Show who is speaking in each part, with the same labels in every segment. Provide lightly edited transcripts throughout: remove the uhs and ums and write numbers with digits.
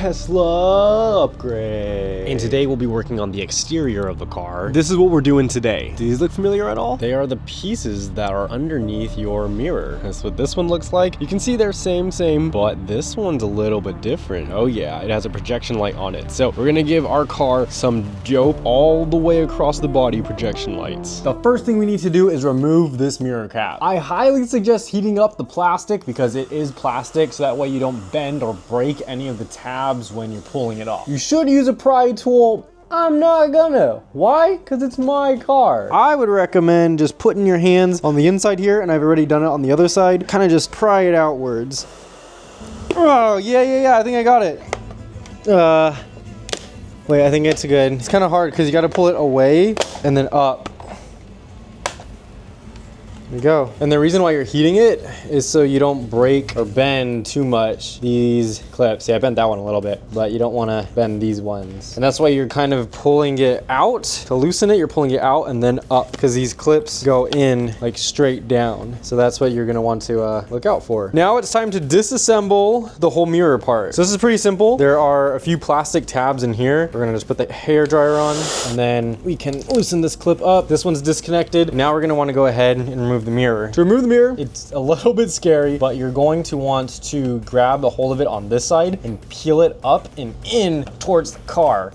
Speaker 1: Tesla upgrade. And today we'll be working on the exterior of the car. This is what we're doing today. Do these look familiar at all? They are the pieces that are underneath your mirror. That's what this one looks like. You can see they're same, but this one's a little bit different. Oh yeah, it has a projection light on it. So we're gonna give our car some dope all the way across the body projection lights. The first thing we need to do is remove this mirror cap. I highly suggest heating up the plastic because it is plastic, so that way you don't bend or break any of the tabs when you're pulling it off. You should use a pry tool. I'm not gonna. Why? Because it's my car. I would recommend just putting your hands on the inside here, and I've already done it on the other side. Kind of just pry it outwards. Oh, yeah, I think I got it. Wait, I think it's good. It's kind of hard because you got to pull it away and then up. There you go. And the reason why you're heating it is so you don't break or bend too much these clips. Yeah, I bent that one a little bit, but you don't want to bend these ones. And that's why you're kind of pulling it out. To loosen it, you're pulling it out and then up because these clips go in like straight down. So that's what you're going to want to look out for. Now it's time to disassemble the whole mirror part. So this is pretty simple. There are a few plastic tabs in here. We're going to just put the hair dryer on and then we can loosen this clip up. This one's disconnected. Now we're going to want to go ahead and remove the mirror. To remove the mirror, it's a little bit scary, but you're going to want to grab a hold of it on this side and peel it up and in towards the car.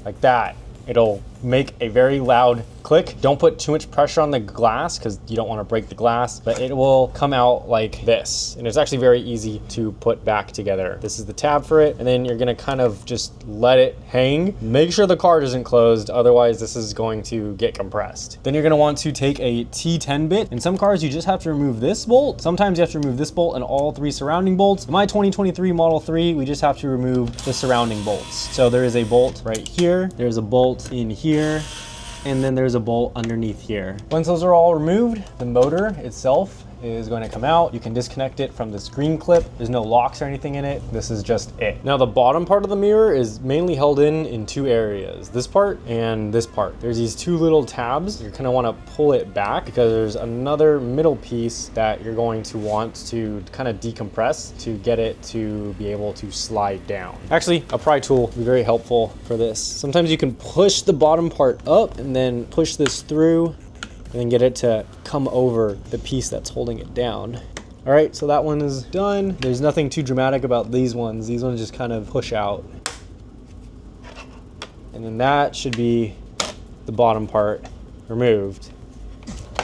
Speaker 1: Like that. It'll make a very loud click. Don't put too much pressure on the glass because you don't want to break the glass, but it will come out like this. And it's actually very easy to put back together. This is the tab for it. And then you're gonna kind of just let it hang. Make sure the card isn't closed, otherwise this is going to get compressed. Then you're gonna want to take a T10 bit. In some cars, you just have to remove this bolt. Sometimes you have to remove this bolt and all three surrounding bolts. In my 2023 Model 3, we just have to remove the surrounding bolts. So there is a bolt right here. There's a bolt in here. And then there's a bolt underneath here. Once those are all removed, the motor itself is going to come out. You can disconnect it from this green clip. There's no locks or anything in it. This is just it. Now the bottom part of the mirror is mainly held in two areas, this part and this part. There's these two little tabs. You're gonna wanna pull it back because there's another middle piece that you're going to want to kind of decompress to get it to be able to slide down. Actually, a pry tool will be very helpful for this. Sometimes you can push the bottom part up and then push this through and then get it to come over the piece that's holding it down. All right, so that one is done. There's nothing too dramatic about these ones. These ones just kind of push out. And then that should be the bottom part removed.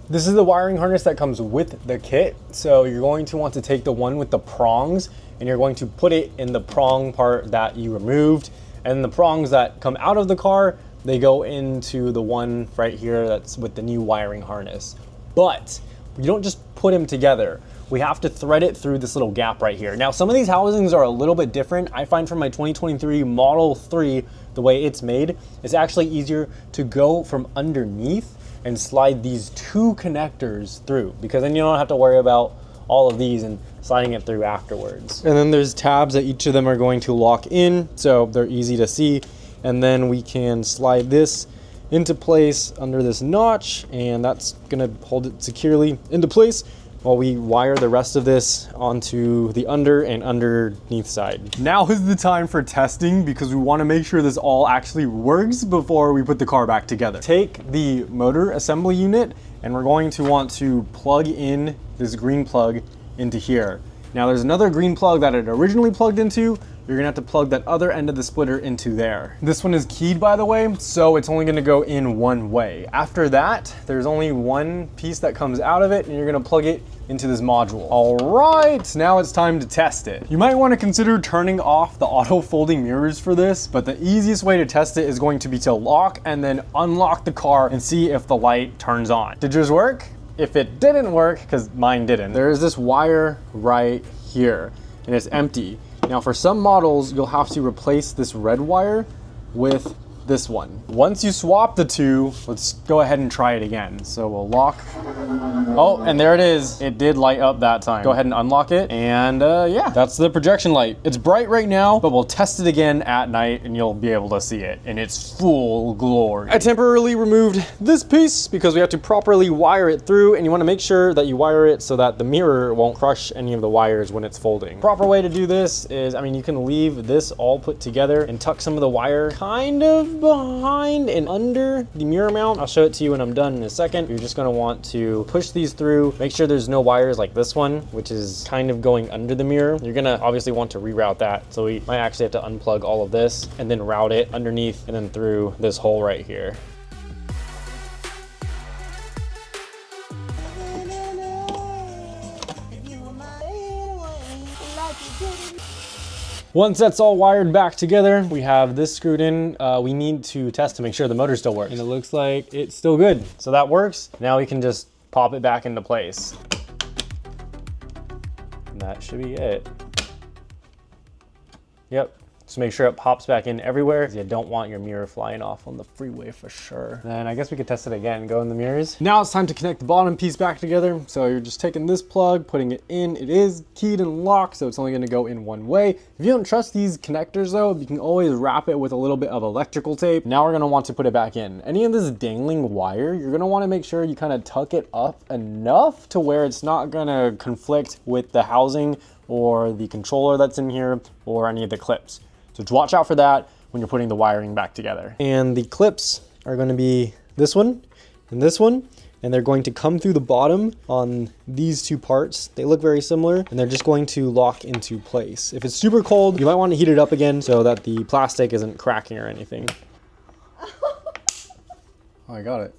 Speaker 1: This is the wiring harness that comes with the kit. So you're going to want to take the one with the prongs and you're going to put it in the prong part that you removed. And the prongs that come out of the car, they go into the one right here that's with the new wiring harness. But you don't just put them together. We have to thread it through this little gap right here. Now, some of these housings are a little bit different. I find from my 2023 Model 3, the way it's made, it's actually easier to go from underneath and slide these two connectors through because then you don't have to worry about all of these and sliding it through afterwards. And then there's tabs that each of them are going to lock in, so they're easy to see. And then we can slide this into place under this notch, and that's gonna hold it securely into place while we wire the rest of this onto the under and underneath side. Now is the time for testing because we wanna make sure this all actually works before we put the car back together. Take the motor assembly unit, and we're going to want to plug in this green plug into here. Now there's another green plug that it originally plugged into. You're gonna have to plug that other end of the splitter into there. This one is keyed, by the way, so it's only gonna go in one way. After that, there's only one piece that comes out of it and you're gonna plug it into this module. All right, now it's time to test it. You might wanna consider turning off the auto folding mirrors for this, but the easiest way to test it is going to be to lock and then unlock the car and see if the light turns on. Did yours work? If it didn't work, because mine didn't, there is this wire right here and it's empty. Now for some models, you'll have to replace this red wire with this one. Once you swap the two, let's go ahead and try it again. So we'll lock. Oh, and there it is. It did light up that time. Go ahead and unlock it. And yeah, that's the projection light. It's bright right now, but we'll test it again at night and you'll be able to see it in its full glory. I temporarily removed this piece because we have to properly wire it through, and you want to make sure that you wire it so that the mirror won't crush any of the wires when it's folding. Proper way to do this is, I mean, you can leave this all put together and tuck some of the wire kind of behind and under the mirror mount. I'll show it to you when I'm done in a second. You're just going to want to push these through, make sure there's no wires like this one, which is kind of going under the mirror. You're going to obviously want to reroute that. So we might actually have to unplug all of this and then route it underneath and then through this hole right here. Once that's all wired back together, we have this screwed in. We need to test to make sure the motor still works. And it looks like it's still good. So that works. Now we can just pop it back into place. And that should be it. Yep. Just make sure it pops back in everywhere, because you don't want your mirror flying off on the freeway for sure. And I guess we could test it again, go in the mirrors. Now it's time to connect the bottom piece back together. So you're just taking this plug, putting it in. It is keyed and locked, so it's only gonna go in one way. If you don't trust these connectors though, you can always wrap it with a little bit of electrical tape. Now we're gonna want to put it back in. Any of this dangling wire, you're gonna wanna make sure you kind of tuck it up enough to where it's not gonna conflict with the housing or the controller that's in here or any of the clips. So just watch out for that when you're putting the wiring back together. And the clips are going to be this one, and they're going to come through the bottom on these two parts. They look very similar, and they're just going to lock into place. If it's super cold, you might want to heat it up again so that the plastic isn't cracking or anything. Oh, I got it.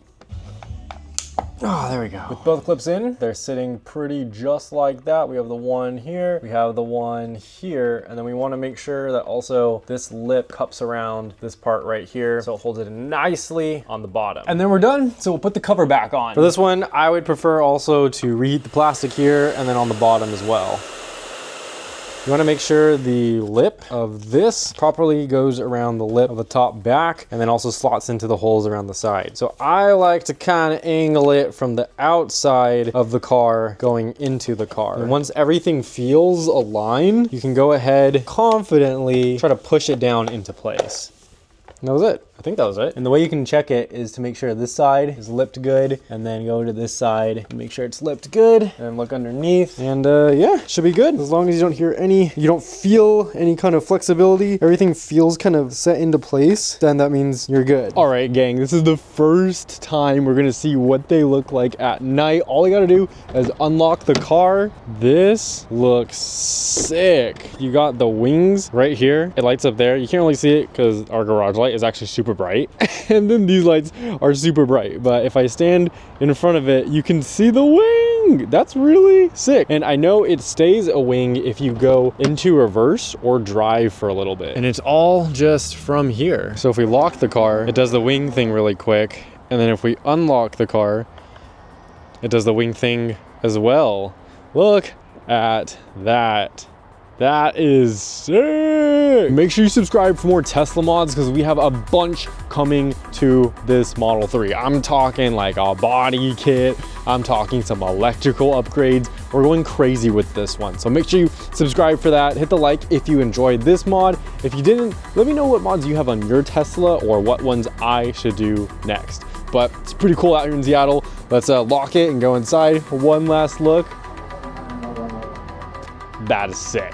Speaker 1: Oh, there we go. With both clips in, they're sitting pretty just like that. We have the one here, we have the one here, and then we want to make sure that also this lip cups around this part right here so it holds it nicely on the bottom. And then we're done, so we'll put the cover back on. For this one, I would prefer also to reheat the plastic here and then on the bottom as well. You want to make sure the lip of this properly goes around the lip of the top back and then also slots into the holes around the side. So I like to kind of angle it from the outside of the car going into the car. And once everything feels aligned, you can go ahead confidently try to push it down into place. And that was it. I think that was it. And the way you can check it is to make sure this side is lipped good, and then go to this side and make sure it's lipped good, and look underneath. And yeah, it should be good. As long as you don't hear you don't feel any kind of flexibility, everything feels kind of set into place, then that means you're good. All right, gang, this is the first time we're gonna see what they look like at night. All you gotta do is unlock the car. This looks sick. You got the wings right here. It lights up there. You can't really see it because our garage light is actually super bright. And then these lights are super bright. But if I stand in front of it, you can see the wing. That's really sick. And I know it stays a wing if you go into reverse or drive for a little bit. And it's all just from here. So if we lock the car, it does the wing thing really quick. And then if we unlock the car, it does the wing thing as well. Look at that. That is sick. Make sure you subscribe for more Tesla mods because we have a bunch coming to this Model 3. I'm talking like a body kit. I'm talking some electrical upgrades. We're going crazy with this one. So make sure you subscribe for that. Hit the like if you enjoyed this mod. If you didn't, let me know what mods you have on your Tesla or what ones I should do next. But it's pretty cool out here in Seattle. Let's lock it and go inside for one last look. That is sick.